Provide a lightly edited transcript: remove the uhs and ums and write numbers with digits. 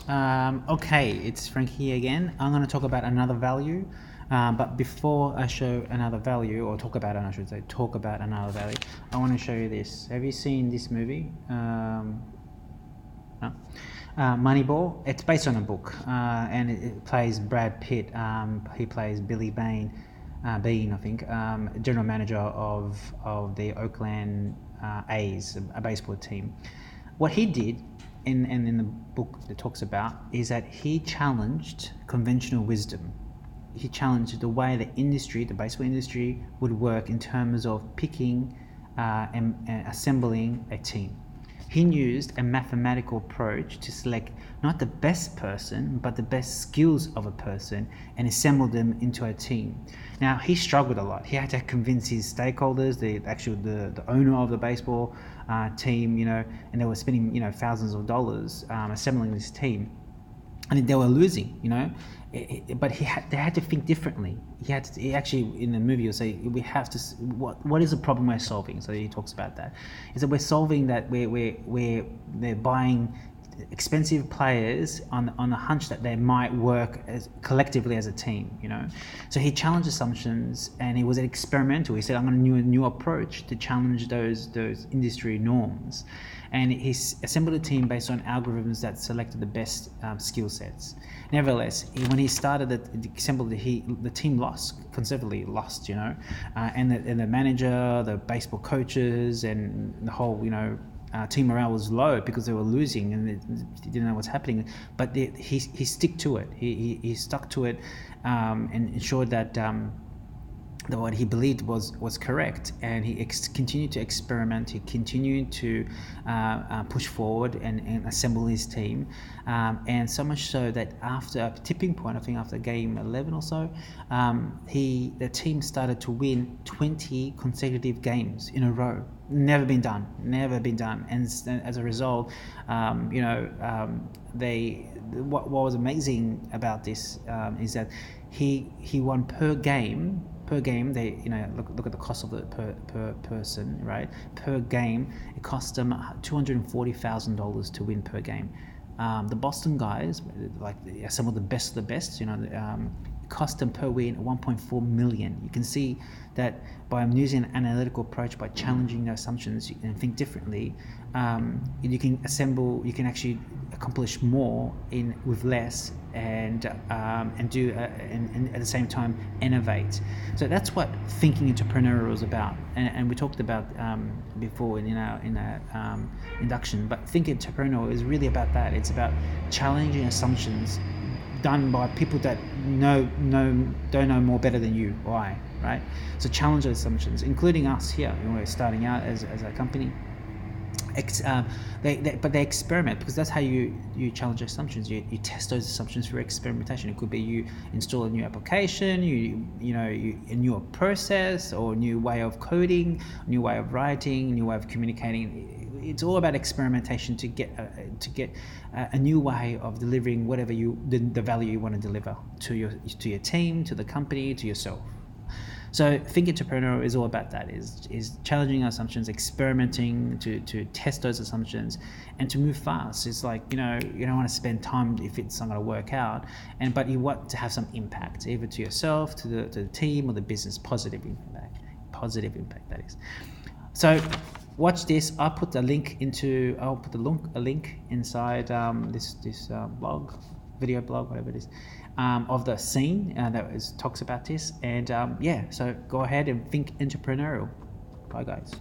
Okay, it's Frankie again. I'm going to talk about another value. But before I show another value, or talk about it, I should say, talk about another value, I want to show you this. Have you seen this movie? No? Moneyball. It's based on a book, and it plays Brad Pitt. He plays Billy Beane, Beane, I think, general manager of the Oakland A's, a baseball team. What he did, in the book that talks about, is that he challenged conventional wisdom. He challenged the way the industry, the baseball industry, would work in terms of picking and assembling a team. He used a mathematical approach to select not the best person, but the best skills of a person and assemble them into a team. Now, he struggled a lot. He had to convince his stakeholders, the owner of the baseball team, and they were spending, thousands of dollars assembling this team. And they were losing, but they had to think differently. He actually, in the movie, will say, we have to, what is the problem we're solving? So he talks about that. He said, we're solving that they're buying expensive players on the hunch that they might work collectively as a team, So he challenged assumptions, and he was experimental. He said, I'm going to do a new approach to challenge those industry norms. And he assembled a team based on algorithms that selected the best skill sets. Nevertheless, when he started the team conservatively lost, and the manager, the baseball coaches, and the whole, team morale was low because they were losing and they didn't know what's happening. But he stuck to it. He stuck to it and ensured that what he believed was correct, and he continued to experiment. He continued to push forward and assemble his team, and so much so that after a tipping point, I think after game 11 or so, the team started to win 20 consecutive games in a row. Never been done, and as a result, what was amazing about this is that he won per game. They look at the cost of it per person, right? Per game, it cost them $240,000 to win per game. The Boston guys, some of the best, cost them per win $1.4 million. You can see that by using an analytical approach, by challenging the assumptions and think differently, you can actually accomplish more with less, and do and at the same time innovate. So that's what thinking entrepreneurial is about, and we talked about before in our induction. But thinking entrepreneurial is really about that. It's about challenging assumptions done by people that don't know more better than you or I, right? So challenge those assumptions, including us here when we're starting out as a company. But they experiment, because that's how you challenge assumptions. You test those assumptions through experimentation. It could be you install a new application, a new process, or a new way of coding, a new way of writing, a new way of communicating. It's all about experimentation to get a new way of delivering whatever the value you want to deliver to your team, to the company, to yourself. So think entrepreneurial is all about that, is challenging our assumptions, experimenting to test those assumptions, and to move fast. It's like, you don't want to spend time if it's not going to work out, but you want to have some impact, either to yourself, to the team, or the business. Positive impact, that is. So watch this. I'll put a link inside this video blog, whatever it is, of the scene that talks about this. And so go ahead and think entrepreneurial. Bye, guys.